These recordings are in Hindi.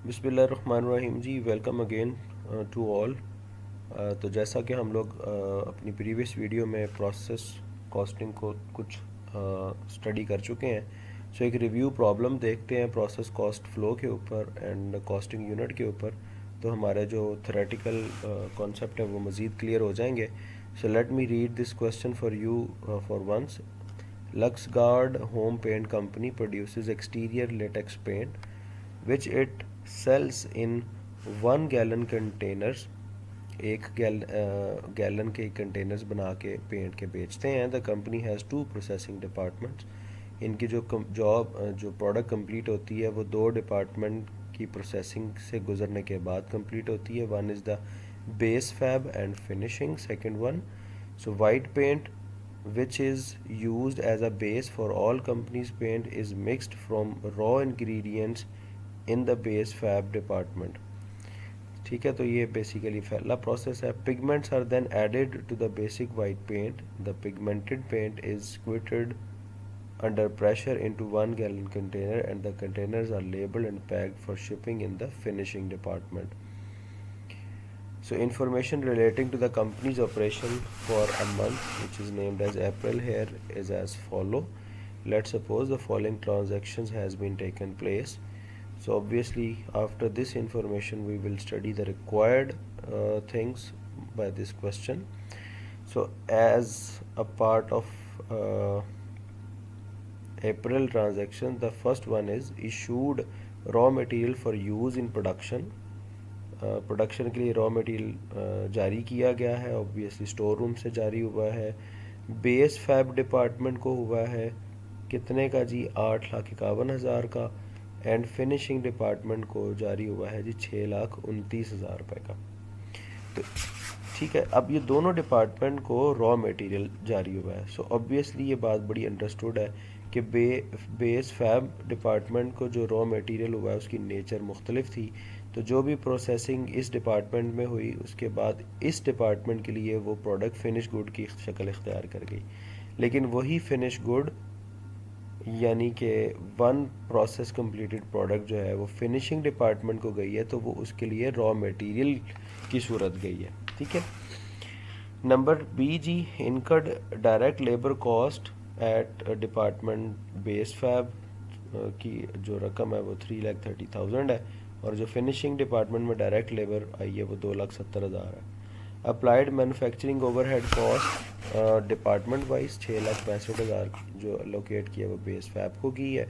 बिस्मिल्लाहिर्रहमानिर्रहीम जी, वेलकम अगेन टू ऑल। तो जैसा कि हम लोग अपनी प्रीवियस वीडियो में प्रोसेस कॉस्टिंग को कुछ स्टडी कर चुके हैं, सो एक रिव्यू प्रॉब्लम देखते हैं प्रोसेस कॉस्ट फ्लो के ऊपर एंड कॉस्टिंग यूनिट के ऊपर। तो हमारे जो थ्योरेटिकल कॉन्सेप्ट है वो मज़ीद क्लियर हो जाएंगे। So let me read this question for you for once. Luxgard Home Paint Company produces exterior latex paint which it sells in 1 gallon containers। एक गैलन के कंटेनर्स बना के पेंट के बेचते हैं। The company has 2 processing departments. इनकी जो जो प्रोडक्ट कंप्लीट होती है वो 2 डिपार्टमेंट की प्रोसेसिंग से गुजरने के बाद कंप्लीट होती है। One is the base fab and finishing, second one so white paint which is used as a base for all companies paint is mixed from raw ingredients in the base fab department। ठीक है, तो ये बेसिकली पहला प्रोसेस है। Pigments are then added to the basic white paint. The pigmented paint is squirted under pressure into 1 gallon container and the containers are labeled and packed for shipping in the finishing department। So information relating to the company's operation for a month, which is named as April here, is as follow. Let's suppose the following transactions has been taken place. So obviously after this information we will study the required things by this question. So as a part of uh, April transaction, the first one is issued raw material for use in production। Production के लिए रॉ मटेरियल जारी किया गया है, ऑब्वियसली स्टोर रूम से जारी हुआ है। बेस फैब डिपार्टमेंट को हुआ है कितने का जी, 8,51,000 का। एंड फिनिशिंग डिपार्टमेंट को जारी हुआ है जी 6,29,000 रुपये का। तो ठीक है, अब ये दोनों डिपार्टमेंट को रॉ मटेरियल जारी हुआ है। सो ऑब्वियसली ये बात बड़ी अंडरस्टूड है कि बेस फैब डिपार्टमेंट को जो रॉ मटेरियल हुआ है उसकी नेचर मुख्तलिफ थी। तो जो भी प्रोसेसिंग इस डिपार्टमेंट में हुई उसके बाद इस डिपार्टमेंट के लिए वो प्रोडक्ट फिनिश गुड की शक्ल इख्तियार कर गई। लेकिन वही फिनिश गुड यानी कि वन प्रोसेस कंप्लीटेड प्रोडक्ट जो है वो फिनिशिंग डिपार्टमेंट को गई है, तो वो उसके लिए रॉ मटेरियल की सूरत गई है। ठीक है। नंबर बी जी, incurred direct labour cost at department base fab की जो रकम है वो 3,30,000 है, और जो फिनिशिंग डिपार्टमेंट में डायरेक्ट लेबर आई है वो 2,70,000 है। Applied manufacturing overhead cost department wise 6,65,000 जो एलोकेट किया वो बेस फैब को की है,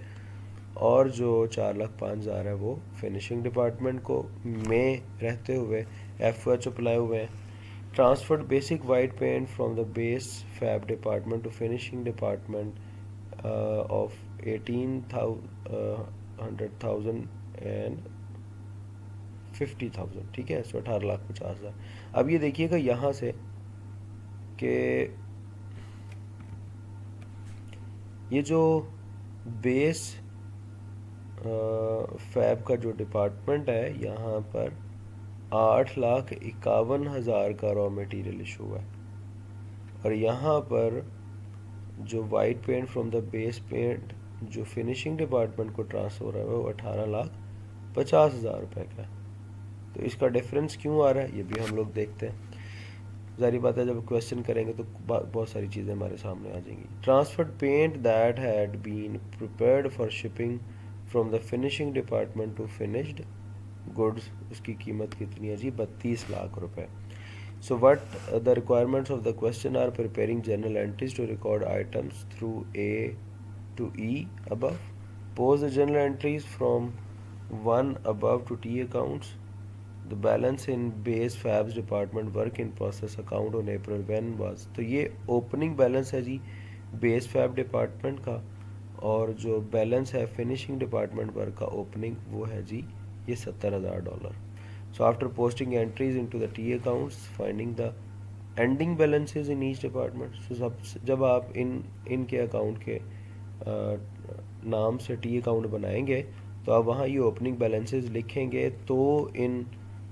और जो 4,05,000 है वो फिनिशिंग डिपार्टमेंट को में रहते हुए FOH अप्लाई हुए हैं। Transferred basic white paint from the base fab department to finishing department of 18,100,000 and 50,000। ठीक है, सो 18,50,000। अब ये देखिएगा यहाँ से कि ये जो बेस फैब का जो डिपार्टमेंट है यहाँ पर 8,51,000 का रॉ मटेरियल इशू हुआ है, और यहाँ पर जो white paint from the base paint जो फिनिशिंग डिपार्टमेंट को ट्रांसफर हो रहा है वो 18,50,000 रुपये का है। तो इसका डिफरेंस क्यों आ रहा है ये भी हम लोग देखते हैं। जारी बात है, जब क्वेश्चन करेंगे तो बहुत सारी चीज़ें हमारे सामने आ जाएंगी। Transferred paint that had been prepared for shipping from the finishing department to finished goods, उसकी कीमत कितनी है जी, 32 लाख रुपए। So what the requirements of the question are preparing journal entries to record items through A to E above, pose the journal entries from 1 above to T accounts, the balance in base fabs department work in process account on April when was। तो ये ओपनिंग बैलेंस है जी बेस फैब डिपार्टमेंट का, और जो बैलेंस है फिनिशिंग डिपार्टमेंट वर्क का ओपनिंग वो है जी ये $70,000। So after posting entries into the T accounts finding the ending balances in each department. So सब जब आप इनके अकाउंट के नाम से टी अकाउंट बनाएंगे तो आप वहाँ ये ओपनिंग बैलेंसेस लिखेंगे, तो इन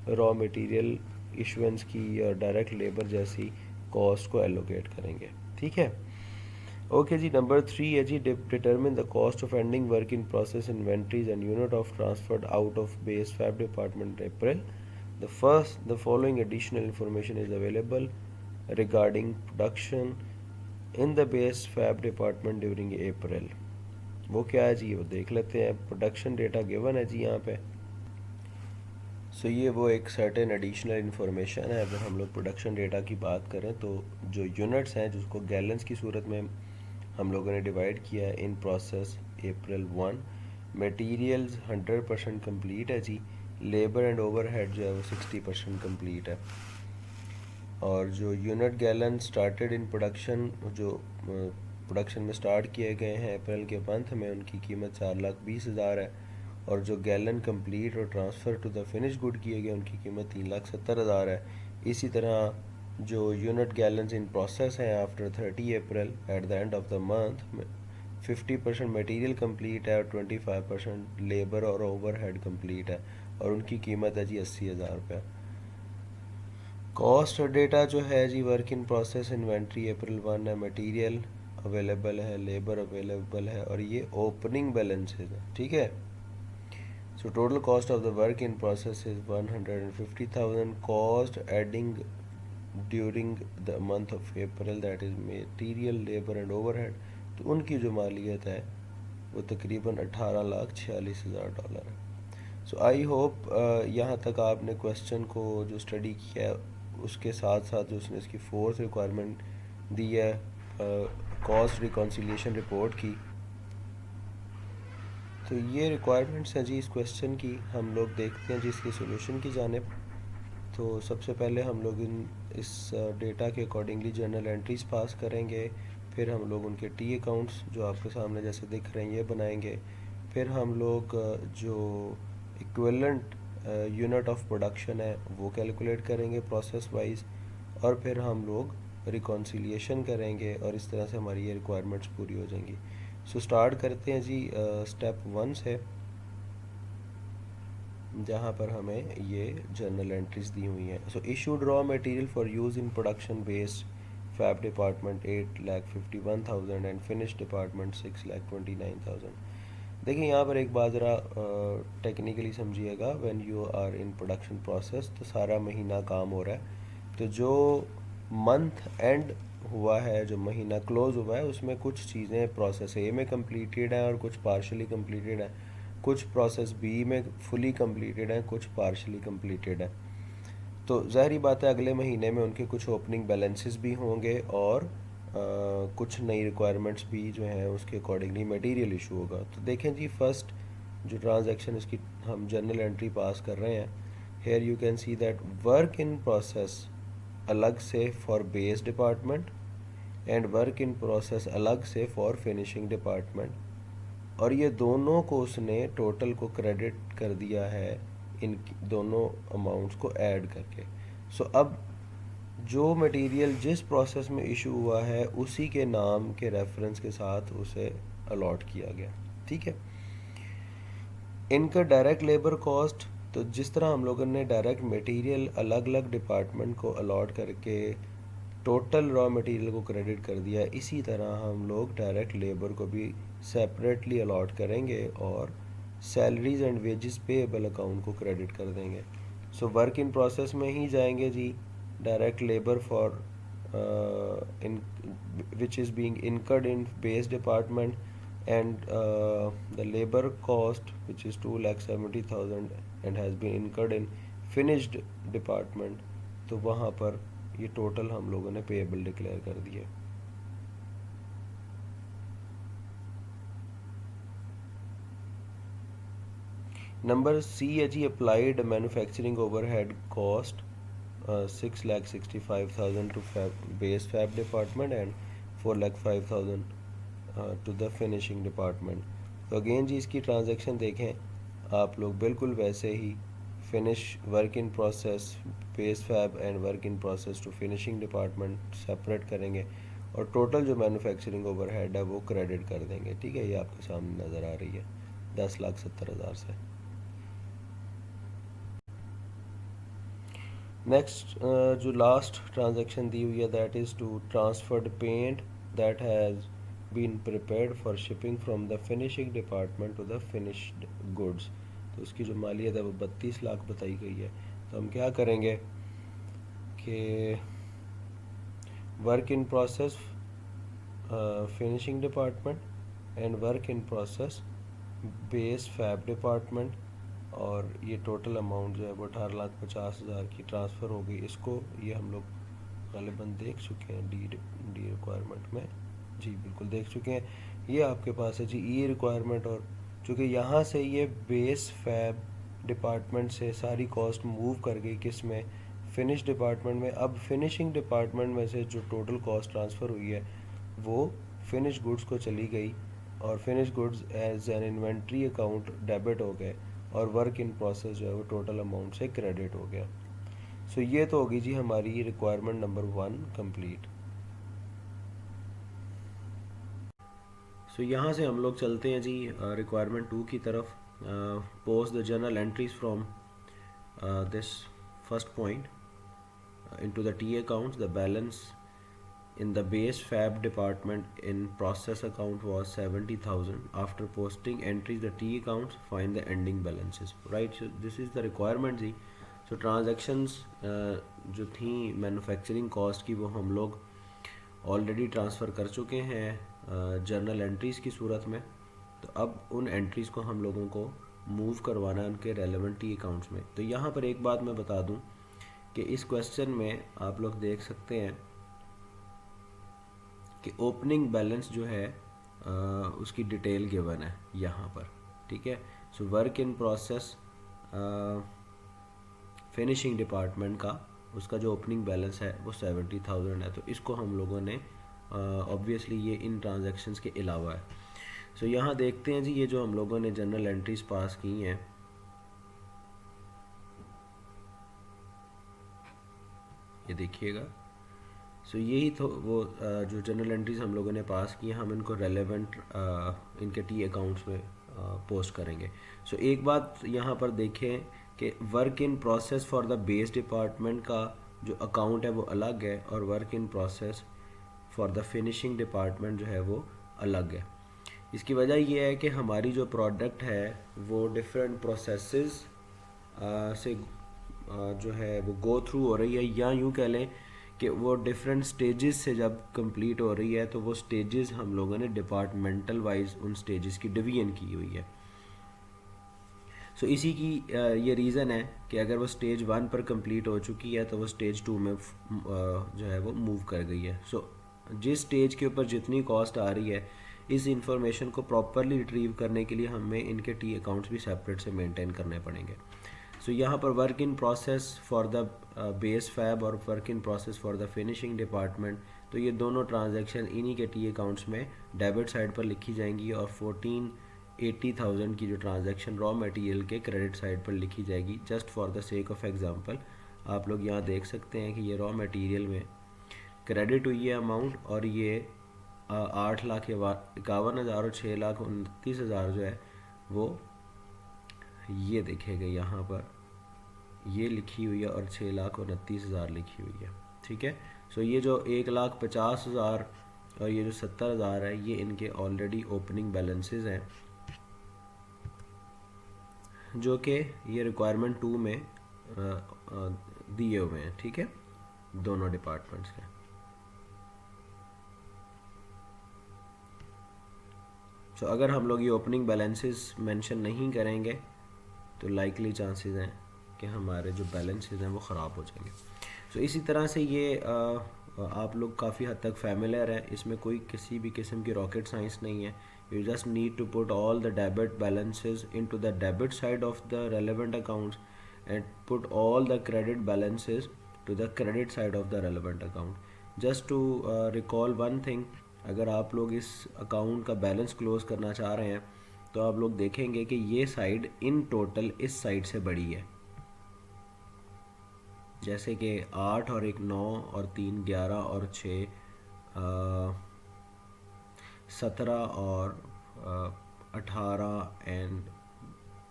रॉ मटेरियल इशुएंस की और डायरेक्ट लेबर जैसी कॉस्ट को एलोकेट करेंगे। ठीक है, ओके जी, नंबर 3 है जी, determine the cost of ending work in process inventories and unit of transferred out of base fab department April. The following additional information is available regarding production in the base fab department during April. वो क्या है जी, वो देख लेते हैं. प्रोडक्शन डेटा गिवन है जी यहाँ पे. सो ये वो एक सर्टेन एडिशनल इन्फॉर्मेशन है. अगर हम लोग प्रोडक्शन डेटा की बात करें तो जो यूनिट्स हैं जिसको गैलन्स की सूरत में हम लोगों ने डिवाइड किया है in process April 1. Materials 100% complete है जी. लेबर एंड ओवरहेड जो है वो 60% कंप्लीट है. और जो unit gallon started in production, जो प्रोडक्शन में स्टार्ट किए गए हैं अप्रैल के मंथ में, उनकी कीमत 4,20,000 है. और जो गैलन कंप्लीट और transfer to the finish good किए गए उनकी कीमत 3,70,000 है. इसी तरह जो यूनिट गैलन्स इन प्रोसेस हैं after 30 April at the end of the month, 50% material complete है और 25% लेबर और ओवरहेड कंप्लीट है और उनकी कीमत है जी 80,000 रुपये. कॉस्ट डेटा जो है जी, वर्क इन प्रोसेस इन्वेंट्री अप्रैल 1 है, मटेरियल अवेलेबल है, लेबर अवेलेबल है और ये ओपनिंग बैलेंस है. ठीक है. So total cost of the work in process is 150,000. Cost adding during the month of April, that is material, labor and overhead, तो उनकी जो मालियत है वो तकरीबन $18,46,000 है. सो आई होप यहाँ तक आपने क्वेश्चन को जो स्टडी किया है उसके साथ साथ जो उसने इसकी फोर्थ रिक्वायरमेंट दी है कॉस्ट रिकॉन्सिलिएशन रिपोर्ट की, तो ये रिक्वायरमेंट्स हैं जी इस क्वेश्चन की. हम लोग देखते हैं जी इसके सोल्यूशन की जानिब. तो सबसे पहले हम लोग इस डेटा के अकॉर्डिंगली जर्नल एंट्रीज पास करेंगे. फिर हम लोग उनके टी अकाउंट्स जो आपके सामने जैसे दिख रहे हैं ये बनाएंगे. फिर हम लोग जो इक्विवेलेंट यूनिट ऑफ प्रोडक्शन है वो कैलकुलेट करेंगे प्रोसेस वाइज. और फिर हम लोग रिकॉन्सिलिएशन करेंगे और इस तरह से हमारी ये रिक्वायरमेंट्स पूरी हो जाएंगी. सो स्टार्ट करते हैं जी स्टेप 1 से, जहाँ पर हमें ये जर्नल एंट्रीज दी हुई हैं. So issued raw material for use in production based fab department 8,51,000 and finish department 6,29,000. देखिए यहाँ पर एक बात ज़रा टेक्निकली समझिएगा. When you are in production process तो सारा महीना काम हो रहा है. तो जो मंथ एंड हुआ है, जो महीना क्लोज हुआ है, उसमें कुछ चीज़ें प्रोसेस ए में कंप्लीटेड हैं और कुछ पार्शली कंप्लीटेड हैं. कुछ प्रोसेस बी में फुली कंप्लीटेड हैं, कुछ पार्शली कंप्लीटेड हैं. तो ज़ाहिरी बात है अगले महीने में उनके कुछ ओपनिंग बैलेंसेस भी होंगे और कुछ नई रिक्वायरमेंट्स भी जो हैं उसके अकॉर्डिंगली मटेरियल इशू होगा. तो देखें जी, फर्स्ट जो ट्रांजैक्शन इसकी हम जर्नल एंट्री पास कर रहे हैं, here you can see that work in process अलग से for base department and work in process अलग से फॉर फिनिशिंग डिपार्टमेंट. और ये दोनों को उसने टोटल को क्रेडिट कर दिया है इन दोनों अमाउंट्स को ऐड करके. सो अब जो मटेरियल जिस प्रोसेस में इशू हुआ है उसी के नाम के रेफरेंस के साथ उसे अलॉट किया गया. ठीक है. इनका डायरेक्ट लेबर कॉस्ट, तो जिस तरह हम लोगों ने डायरेक्ट मटेरियल अलग अलग डिपार्टमेंट को अलॉट करके टोटल रॉ मटेरियल को क्रेडिट कर दिया, इसी तरह हम लोग डायरेक्ट लेबर को भी सेपरेटली अलॉट करेंगे और salaries and wages payable account को क्रेडिट कर देंगे. सो वर्क इन प्रोसेस में ही जाएंगे जी. Direct labour for in which is being incurred in base department and the labor cost which is 2,70,000 and has been incurred in finished department, तो वहाँ पर ये टोटल हम लोगों ने पेएबल डिक्लेयर कर दिया. नंबर सी है जी, applied manufacturing overhead cost 6,65,000 to base fab department and 4,05,000 to the finishing department. तो अगेन जी इसकी ट्रांजैक्शन देखें आप लोग, बिल्कुल वैसे ही finish work in process base fab and work in process to finishing department separate करेंगे और टोटल जो मैन्युफैक्चरिंग ओवरहेड है वो क्रेडिट कर देंगे. ठीक है, ये आपके सामने नज़र आ रही है 10,70,000 से. नेक्स्ट जो लास्ट ट्रांजैक्शन दी हुई है that is to transferred paint that has been prepared for shipping from the finishing department to the finished goods. तो उसकी जो मालियत है वो 32 लाख बताई गई है। तो हम क्या करेंगे कि work in process finishing department and work in process base fab department, और ये टोटल अमाउंट जो है वो 18,50,000 की ट्रांसफ़र हो गई इसको। ये हम लोग गालिबन देख चुके हैं डी रिक्वायरमेंट में, जी बिल्कुल देख चुके हैं। ये आपके पास है जी ई रिक्वायरमेंट, और चूँकि यहाँ से ये बेस फैब डिपार्टमेंट से सारी कॉस्ट मूव कर गई किस में, फिनिश डिपार्टमेंट में। अब फिनिशिंग डिपार्टमेंट में से जो टोटल कॉस्ट ट्रांसफ़र हुई है वो फिनिश गुड्स को चली गई, और finish goods as an inventory account debit हो गए, और वर्क इन प्रोसेस जो है वो टोटल अमाउंट से क्रेडिट हो गया। सो ये तो होगी जी हमारी रिक्वायरमेंट नंबर 1 कंप्लीट। सो यहाँ से हम लोग चलते हैं जी रिक्वायरमेंट 2 की तरफ। Post the journal entries from this first point into the TA accounts. The balance in the base fab department in process account was 70,000. After posting entries the TA accounts, find the ending balances. Right, so this is the requirement जी। so transactions जो थी मैन्युफैक्चरिंग कॉस्ट की वो हम लोग ऑलरेडी ट्रांसफ़र कर चुके हैं जर्नल एंट्रीज़ की सूरत में। तो अब उन एंट्रीज़ को हम लोगों को मूव करवाना है उनके रेलेवेंट टी अकाउंट्स में। तो यहाँ पर एक बात मैं बता दूँ कि इस क्वेश्चन में आप लोग देख सकते हैं कि ओपनिंग बैलेंस जो है उसकी डिटेल गिवन है यहाँ पर, ठीक है। सो work in process finishing department का उसका जो ओपनिंग बैलेंस है वो 70,000 है। तो इसको हम लोगों ने ऑब्वियसली ये इन ट्रांजैक्शंस के अलावा है। सो यहाँ देखते हैं जी ये जो हम लोगों ने जनरल एंट्रीज पास की हैं, ये देखिएगा। सो यही तो वो जो जनरल एंट्रीज हम लोगों ने पास की हैं, हम इनको रेलेवेंट इनके टी अकाउंट्स में पोस्ट करेंगे। सो एक बात यहाँ पर देखें कि work in process for the base department का जो अकाउंट है वो अलग है, और work in process for the finishing department जो है वो अलग है। इसकी वजह ये है कि हमारी जो प्रोडक्ट है वो डिफरेंट प्रोसेसेस से जो है वो गो थ्रू हो रही है, या यूँ कह लें कि वो डिफरेंट स्टेजेस से जब कंप्लीट हो रही है तो वो स्टेजेस हम लोगों ने डिपार्टमेंटल वाइज उन स्टेजेस की डिवीजन की हुई है। सो इसी की ये रीज़न है कि अगर वो स्टेज 1 पर कंप्लीट हो चुकी है तो वो स्टेज 2 में जो है वो मूव कर गई है। सो जिस स्टेज के ऊपर जितनी कॉस्ट आ रही है, इस इंफॉर्मेशन को प्रॉपरली रिट्रीव करने के लिए हमें इनके टी अकाउंट्स भी सेपरेट से मेंटेन करने पड़ेंगे। सो यहाँ पर work in process for the base fab और work in process for the finishing department, तो ये दोनों ट्रांजैक्शन इन्हीं के टी अकाउंट्स में डेबिट साइड पर लिखी जाएंगी, और 1480,000 की जो ट्रांजैक्शन रॉ मटेरियल के क्रेडिट साइड पर लिखी जाएगी। Just for the sake of example आप लोग यहाँ देख सकते हैं कि ये रॉ मटेरियल में क्रेडिट हुई है अमाउंट, और ये 8,51,000 और 6,29,000 जो है वो ये देखेगा यहाँ पर ये लिखी हुई है, और 6,29,000 लिखी हुई है, ठीक है। सो ये जो 1,50,000 और ये जो 70,000 है ये इनके ऑलरेडी ओपनिंग बैलेंसेस हैं जो कि ये रिक्वायरमेंट 2 में दिए हुए हैं, ठीक है, दोनों डिपार्टमेंट्स के। सो अगर हम लोग ये ओपनिंग बैलेंसेस मेंशन नहीं करेंगे तो लाइकली चांसेस हैं कि हमारे जो बैलेंसेस हैं वो ख़राब हो जाएंगे। सो इसी तरह से ये आप लोग काफ़ी हद तक फैमिलियर हैं, इसमें कोई किसी भी किस्म की रॉकेट साइंस नहीं है। You just need to put all the debit balances into the debit side of the relevant accounts and put all the credit balances to the credit side of the relevant account. Just to recall one thing, अगर आप लोग इस अकाउंट का बैलेंस क्लोज करना चाह रहे हैं तो आप लोग देखेंगे कि ये साइड इन टोटल इस साइड से बड़ी है, जैसे कि 8 और 1 9 और 3 11 और 6 17 और 18 एंड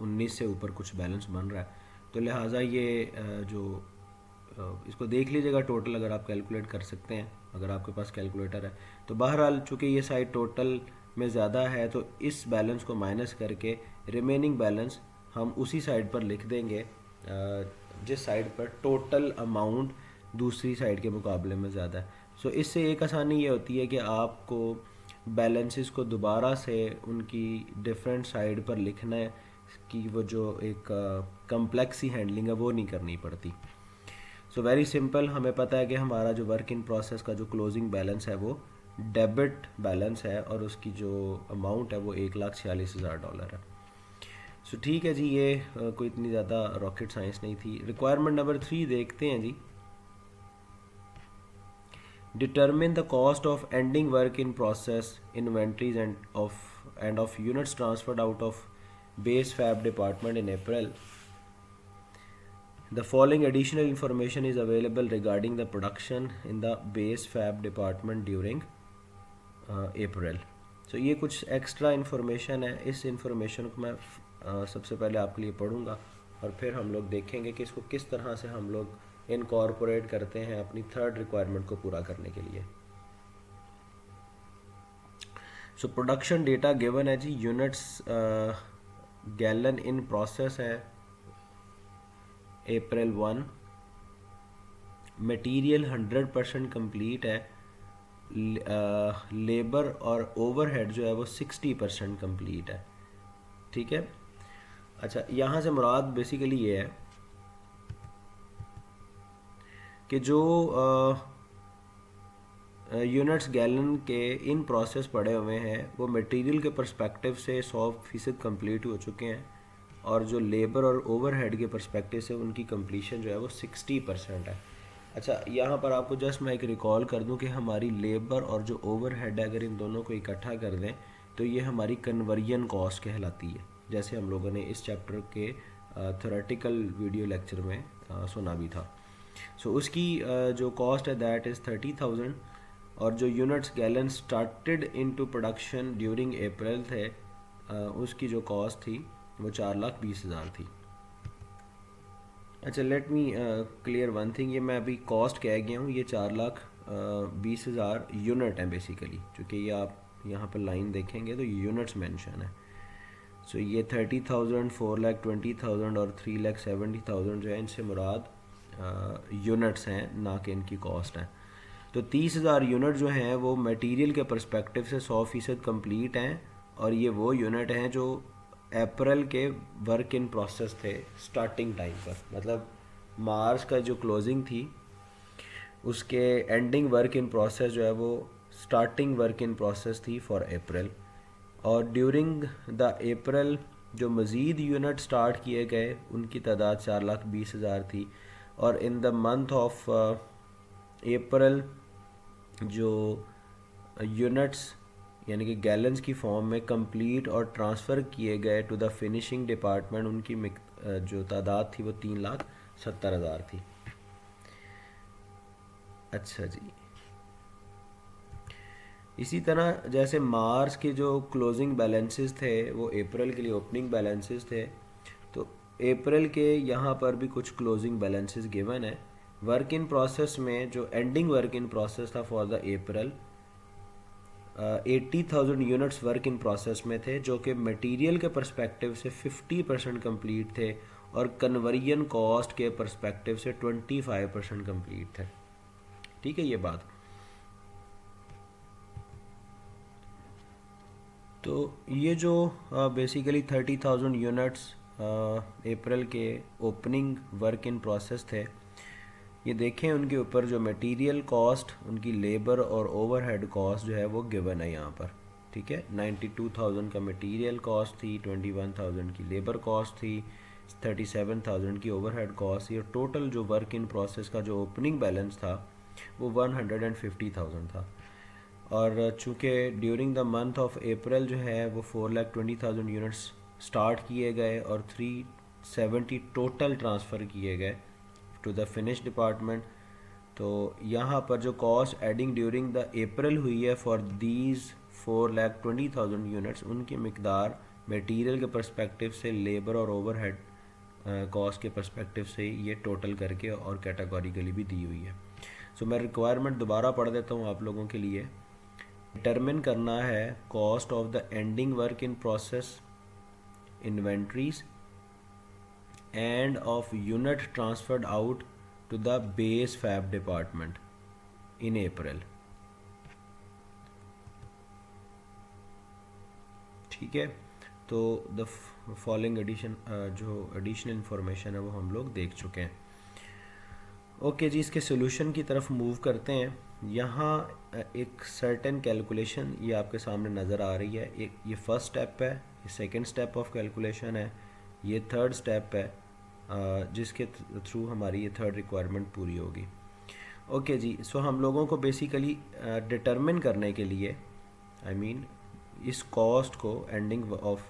19 से ऊपर कुछ बैलेंस बन रहा है। तो लिहाजा ये जो इसको देख लीजिएगा टोटल, अगर आप कैलकुलेट कर सकते हैं, अगर आपके पास कैलकुलेटर है तो। बहरहाल चूँकि ये साइड टोटल में ज़्यादा है तो इस बैलेंस को माइनस करके रिमेनिंग बैलेंस हम उसी साइड पर लिख देंगे जिस साइड पर टोटल अमाउंट दूसरी साइड के मुकाबले में ज़्यादा है। सो इससे एक आसानी ये होती है कि आपको बैलेंसेस को दोबारा से उनकी डिफरेंट साइड पर लिखना है कि वो जो एक कम्प्लेक्स सी हैंडलिंग है वो नहीं करनी पड़ती। सो वेरी सिंपल, हमें पता है कि हमारा जो वर्क इन प्रोसेस का जो क्लोजिंग बैलेंस है वो डेबिट बैलेंस है और उसकी जो अमाउंट है वो $1,46,000 है। सो ठीक है जी, ये कोई इतनी ज़्यादा रॉकेट साइंस नहीं थी। रिक्वायरमेंट नंबर 3 देखते हैं जी। Determine the cost of ending work in process inventories and of units transferred out of base fab department in April. The following additional information is available regarding the production in the base fab department during April. So ये कुछ एक्स्ट्रा इन्फॉर्मेशन है। इस इन्फॉर्मेशन को मैं सबसे पहले आपके लिए पढ़ूंगा और फिर हम लोग देखेंगे कि इसको किस तरह से हम लोग इनकॉर्पोरेट करते हैं अपनी थर्ड रिक्वायरमेंट को पूरा करने के लिए। सो प्रोडक्शन डेटा गिवन है जी, यूनिट्स गैलन इन प्रोसेस है अप्रैल 1, मटेरियल 100% कंप्लीट है, लेबर और ओवरहेड जो है वो 60% कंप्लीट है। ठीक है, अच्छा यहाँ से मुराद बेसिकली ये है कि जो यूनिट्स गैलन के इन प्रोसेस पड़े हुए हैं वो मटेरियल के पर्सपेक्टिव से 100% कंप्लीट हो चुके हैं और जो लेबर और ओवरहेड के पर्सपेक्टिव से उनकी कंप्लीशन जो है वो 60% है। अच्छा यहाँ पर आपको जस्ट मैं एक रिकॉल कर दूं कि हमारी लेबर और जो ओवरहेड है अगर इन दोनों को इकट्ठा कर दें तो ये हमारी कन्वर्जन कॉस्ट कहलाती है, जैसे हम लोगों ने इस चैप्टर के थ्योरेटिकल वीडियो लेक्चर में सुना भी था। सो उसकी जो कॉस्ट है दैट इज़ 30,000 और जो units gallon started into production during April थे उसकी जो कॉस्ट थी वो 4,20,000 थी। अच्छा let me clear one thing, ये मैं अभी कॉस्ट कह गया हूँ, ये 4,20,000 यूनिट है बेसिकली, क्योंकि ये आप यहाँ पर लाइन देखेंगे तो यूनिट्स मेंशन है। सो ये 30,000, 4,20,000 और 3,70,000 जो है इनसे मुराद यूनिट्स हैं, ना कि इनकी कॉस्ट है। तो 30,000 यूनिट जो हैं वो मटेरियल के पर्सपेक्टिव से 100% कंप्लीट हैं और ये वो यूनिट हैं जो अप्रैल के वर्क इन प्रोसेस थे स्टार्टिंग टाइम पर, मतलब मार्च का जो क्लोजिंग थी उसके एंडिंग वर्क इन प्रोसेस जो है वो स्टार्टिंग वर्क इन प्रोसेस थी फॉर अप्रैल। और ड्यूरिंग द अप्रैल जो मज़ीद यूनिट स्टार्ट किए गए उनकी तादाद 4,20,000 थी और in the month of April जो यूनिट्स यानी कि गैलन्स की फॉर्म में कंप्लीट और ट्रांसफ़र किए गए टू द फिनिशिंग डिपार्टमेंट उनकी जो तादाद थी वो 3,70,000 थी। अच्छा जी, इसी तरह जैसे मार्च के जो क्लोजिंग बैलेंसेस थे वो अप्रैल के लिए ओपनिंग बैलेंसेस थे, तो अप्रैल के यहाँ पर भी कुछ क्लोजिंग बैलेंसेस गिवन है। वर्क इन प्रोसेस में जो एंडिंग वर्क इन प्रोसेस था for the April 80,000 units work in process में थे जो कि मटेरियल के पर्सपेक्टिव से 50% कंप्लीट थे और कन्वर्जन कॉस्ट के पर्सपेक्टिव से 25% कंप्लीट थे। ठीक है ये बात। तो ये जो बेसिकली 30,000 यूनिट्स अप्रैल के ओपनिंग वर्क इन प्रोसेस थे, ये देखें उनके ऊपर जो मटेरियल कॉस्ट, उनकी लेबर और ओवरहेड कॉस्ट जो है वो गिवन है यहाँ पर। ठीक है, 92,000 का मटेरियल कॉस्ट थी, 21,000 की लेबर कॉस्ट थी, 37,000 की ओवरहेड कॉस्ट थी और टोटल जो वर्क इन प्रोसेस का जो ओपनिंग बैलेंस था वो 150,000 था। और चूँकि during the month of April जो है वो 4,20,000 यूनिट्स स्टार्ट किए गए और 370 टोटल ट्रांसफ़र किए गए टू द फिनिश डिपार्टमेंट, तो यहाँ पर जो cost adding during the April हुई है फॉर दीज 4,20,000 यूनिट्स, उनकी मिकदार मटेरियल के पर्सपेक्टिव से लेबर और ओवरहेड कॉस्ट के पर्सपेक्टिव से ये टोटल करके और कैटेगोरिकली भी दी हुई है। सो मैं रिक्वायरमेंट दोबारा पढ़ देता हूँ आप लोगों के लिए। डिटरमिन करना है cost of the ending work in process inventories and of unit transferred out to the base fab department in April. ठीक है, तो द फॉलोइंग एडिशन जो एडिशनल इंफॉर्मेशन है वो हम लोग देख चुके हैं। ओके जी, इसके सोल्यूशन की तरफ मूव करते हैं। यहाँ एक सर्टेन कैलकुलेशन ये आपके सामने नज़र आ रही है। एक ये फर्स्ट स्टेप है, ये सेकंड स्टेप ऑफ कैलकुलेशन है, ये थर्ड स्टेप है जिसके थ्रू हमारी ये थर्ड रिक्वायरमेंट पूरी होगी। ओके जी, सो हम लोगों को बेसिकली डिटरमिन करने के लिए इस कॉस्ट को ending of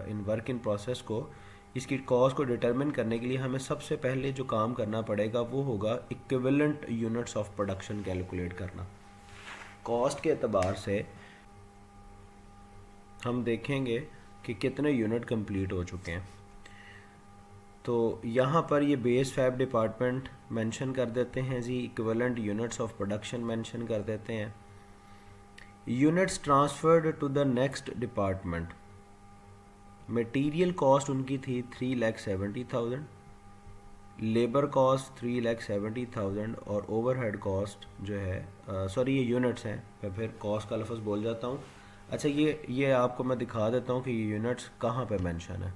in work in process को, इसकी कॉस्ट को डिटरमिन करने के लिए हमें सबसे पहले जो काम करना पड़ेगा वो होगा equivalent units of production calculate करना। कॉस्ट के एतबार से हम देखेंगे कि कितने यूनिट कंप्लीट हो चुके हैं। तो यहाँ पर ये बेस फैब डिपार्टमेंट मेंशन कर देते हैं जी, equivalent units of production mention कर देते हैं। Units transferred to the next department, material cost उनकी थी 3,70,000, लेबर कॉस्ट 3,70,000 और ओवरहेड कॉस्ट जो है सॉरी ये यूनिट्स हैं, मैं फिर कॉस्ट का लफ्ज़ बोल जाता हूँ। अच्छा, ये आपको मैं दिखा देता हूँ कि ये यूनिट्स कहाँ पे मेंशन है।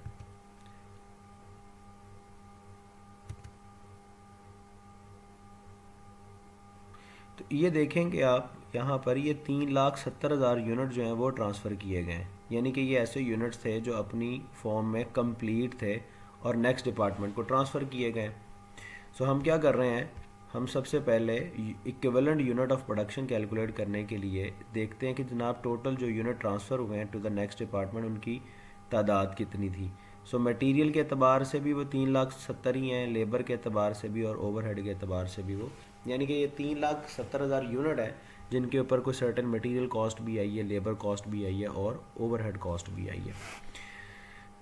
तो ये देखेंगे आप यहाँ पर ये 3,70,000 यूनिट जो हैं वो ट्रांसफ़र किए गए हैं, यानी कि ये ऐसे यूनिट्स थे जो अपनी फॉर्म में कंप्लीट थे और नेक्स्ट डिपार्टमेंट को ट्रांसफ़र किए गए। सो हम क्या कर रहे हैं, हम सबसे पहले equivalent unit of production calculate करने के लिए देखते हैं कि जनाब टोटल जो यूनिट ट्रांसफ़र हुए हैं टू द नेक्स्ट डिपार्टमेंट उनकी तादाद कितनी थी। सो मटेरियल के अतबार से भी वो 3,70,000 ही हैं, लेबर के अतबार से भी और ओवरहेड के अतबार से भी वो, यानी कि ये 3,70,000 यूनिट है जिनके ऊपर कोई सर्टेन मटेरियल कॉस्ट भी आई है, लेबर कॉस्ट भी आई है और ओवरहेड कॉस्ट भी आई है।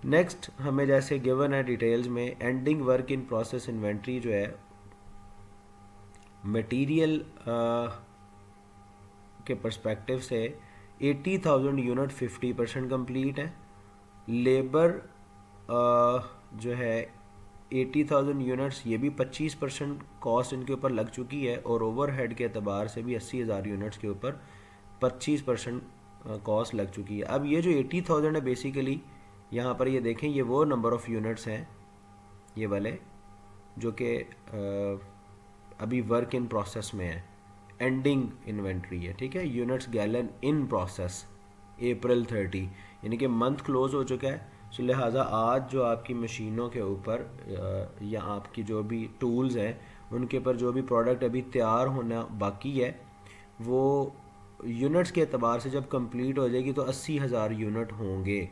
नेक्स्ट हमें जैसे गिवन है डिटेल्स में, ending work in process inventory जो है मटेरियल के पर्सपेक्टिव से 80,000 यूनिट 50% कंप्लीट है, लेबर जो है 80,000 यूनिट्स ये भी 25% कॉस्ट इनके ऊपर लग चुकी है और ओवरहेड के अतबार से भी 80,000 यूनिट्स के ऊपर 25% कॉस्ट लग चुकी है। अब ये जो 80,000 है बेसिकली यहाँ पर ये देखें, ये वो नंबर ऑफ़ यूनिट्स हैं ये वाले जो कि अभी वर्क इन प्रोसेस में है, एंडिंग इन्वेंट्री है। ठीक है, यूनिट्स गैलन इन प्रोसेस अप्रैल 30, यानी कि मंथ क्लोज हो चुका है। सो लिहाजा आज जो आपकी मशीनों के ऊपर या आपकी जो भी टूल्स हैं उनके ऊपर जो भी प्रोडक्ट अभी तैयार होना बाकी है वो यूनिट्स के अतबार से जब कंप्लीट हो जाएगी तो 80,000 यूनिट होंगे।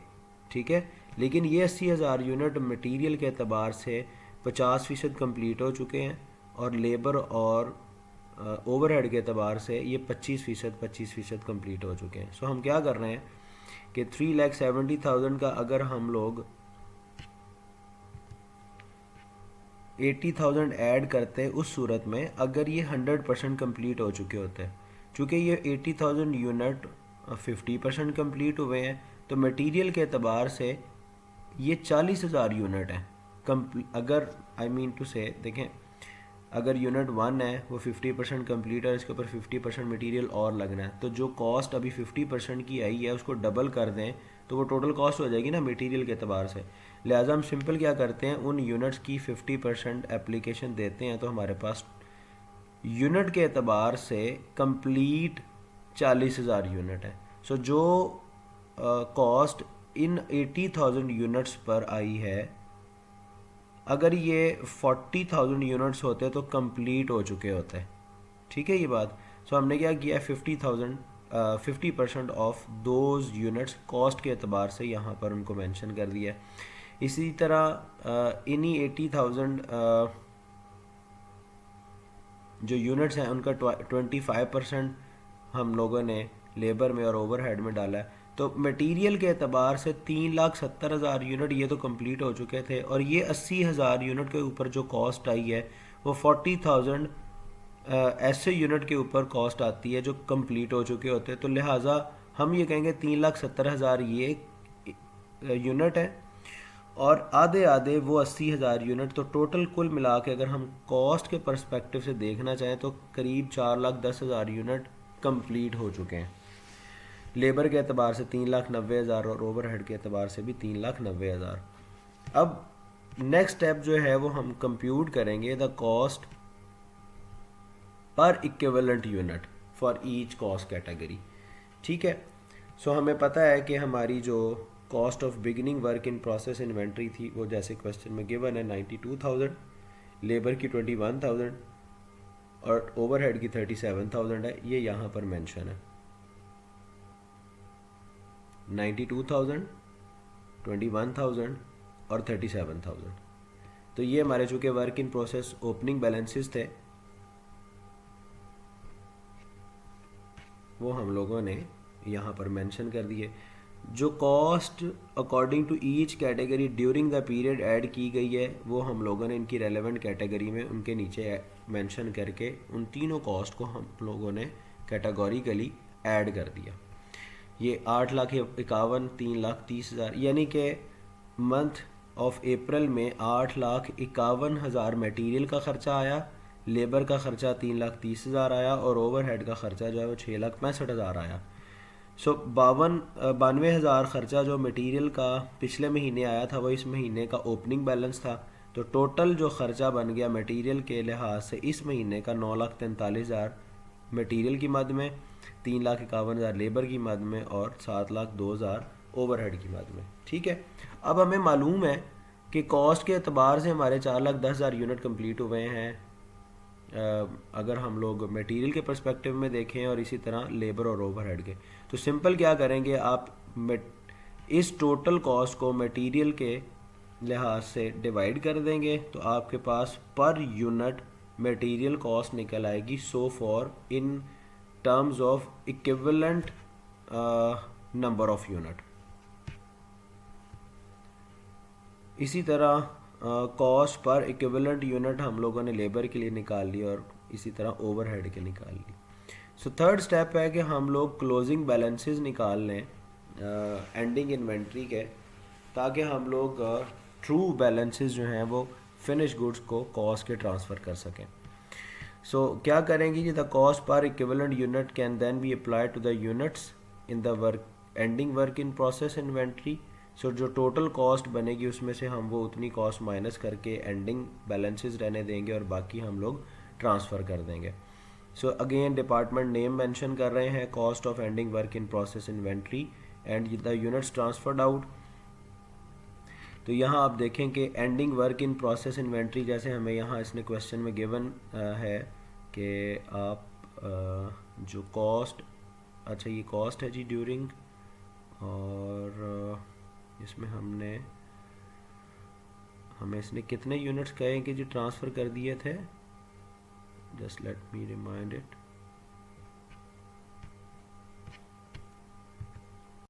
ठीक है, लेकिन ये 80,000 यूनिट मटेरियल के अतबार से 50% कंप्लीट हो चुके हैं और लेबर और ओवरहेड के अतबार से ये 25% कंप्लीट हो चुके हैं। सो हम क्या कर रहे हैं कि 3,70,000 का अगर हम लोग 80,000 ऐड करते हैं उस सूरत में अगर ये 100% कंप्लीट हो चुके होते हैं, चूँकि ये 80,000 यूनिट 50% कंप्लीट हुए हैं तो मटेरियल के अतबार से ये 40,000 यूनिट हैं। अगर टू से देखें, अगर यूनिट 1 है वो 50% कंप्लीट है, इसके ऊपर 50% मटेरियल और लगना है, तो जो कॉस्ट अभी 50% की आई है उसको डबल कर दें तो वो टोटल कॉस्ट हो जाएगी ना मटेरियल के अतबार से। लिहाजा हम सिंपल क्या करते हैं, उन यूनिट्स की 50% एप्लीकेशन देते हैं तो हमारे पास यूनिट के अतबार से कंप्लीट 40,000 यूनिट है। सो जो कॉस्ट इन 80,000 यूनिट्स पर आई है, अगर ये 40,000 यूनिट्स होते तो कंप्लीट हो चुके होते। ठीक है ये बात। सो हमने क्या किया, 50% ऑफ दोज यूनिट्स कॉस्ट के अतबार से यहाँ पर उनको मेंशन कर दिया। इसी तरह इन्हीं 80,000 जो यूनिट्स हैं उनका 25% हम लोगों ने लेबर में और ओवरहेड में डाला है। तो मटेरियल के एतबार से 3,70,000 यूनिट ये तो कंप्लीट हो चुके थे, और ये 80,000 यूनिट के ऊपर जो कॉस्ट आई है वो 40,000 ऐसे यूनिट के ऊपर कॉस्ट आती है जो कंप्लीट हो चुके होते हैं। तो लिहाजा हम ये कहेंगे 3,70,000 ये यूनिट है, और आधे आधे वो 80,000 यूनिट। तो टोटल कुल मिला के अगर हम कॉस्ट के पर्सपेक्टिव से देखना चाहें तो करीब 4,10,000 यूनिट कंप्लीट हो चुके हैं। लेबर के अतबार से 3,90,000 और ओवरहेड के अतबार से भी 3,90,000। अब नेक्स्ट स्टेप जो है वो हम कंप्यूट करेंगे द कॉस्ट पर equivalent unit for each cost category. ठीक है, सो हमें पता है कि हमारी जो cost of beginning work in process inventory थी वो जैसे क्वेश्चन में गिवन है 92,000, लेबर की 21,000 और ओवरहेड की 37,000 है, ये यहाँ पर मेंशन है। 92,000, 21,000 और 37,000। तो ये हमारे चूँकि work in process opening balances थे वो हम लोगों ने यहाँ पर मेंशन कर दिए। जो cost according to each category during the period add की गई है वो हम लोगों ने इनकी रेलेवेंट कैटेगरी में उनके नीचे मेंशन करके उन तीनों कॉस्ट को हम लोगों ने कैटेगोरिकली ऐड कर दिया। ये 8,51,00,000, 3,30,000, यानी कि मंथ ऑफ अप्रैल में 8,51,000 मटेरियल का ख़र्चा आया, लेबर का ख़र्चा 3,30,000 आया और ओवरहेड का ख़र्चा जो है वो 6,65,000 आया। सो 92,000 ख़र्चा जो मटेरियल का पिछले महीने आया था वो इस महीने का ओपनिंग बैलेंस था। तो टोटल जो ख़र्चा बन गया मटेरियल के लिहाज से इस महीने का 9,43,000 मटेरियल की मद में, 3,51,000 लेबर की मद में और 7,02,000 ओवरहेड की मद में। ठीक है, अब हमें मालूम है कि कॉस्ट के अतबार से हमारे 4,10,000 यूनिट कंप्लीट हुए हैं अगर हम लोग मटेरियल के पर्सपेक्टिव में देखें और इसी तरह लेबर और ओवरहेड के। तो सिंपल क्या करेंगे, आप इस टोटल कॉस्ट को मटेरियल के लिहाज से डिवाइड कर देंगे तो आपके पास पर यूनिट मटेरियल कॉस्ट निकल आएगी। So for in terms of equivalent number of unit. इसी तरह कॉस्ट पर इक्विवेलेंट यूनिट हम लोगों ने लेबर के लिए निकाल ली और इसी तरह ओवरहेड के निकाल ली। सो थर्ड स्टेप है कि हम लोग क्लोजिंग बैलेंसेस निकाल लें एंडिंग इन्वेंट्री के, ताकि हम लोग ट्रू बैलेंसेस जो हैं वो फिनिश गुड्स को कॉस्ट के ट्रांसफ़र कर सकें। सो क्या करेंगे कि द कॉस्ट पर equivalent unit can then be applied to the units in the work ending work in process inventory. So जो टोटल कॉस्ट बनेगी उसमें से हम वो उतनी कॉस्ट माइनस करके एंडिंग बैलेंसेस रहने देंगे और बाकी हम लोग ट्रांसफ़र कर देंगे। So again department name mention कर रहे हैं, cost of ending work in process inventory and the units transferred out. तो यहाँ आप देखें कि ending work in process inventory जैसे हमें यहाँ इसने क्वेश्चन में गिवन है कि आप जो कॉस्ट, अच्छा ये कॉस्ट है जी ड्यूरिंग, और इसमें हमें इसने कितने यूनिट्स कहे कि जी ट्रांसफ़र कर दिए थे, just let me remind it.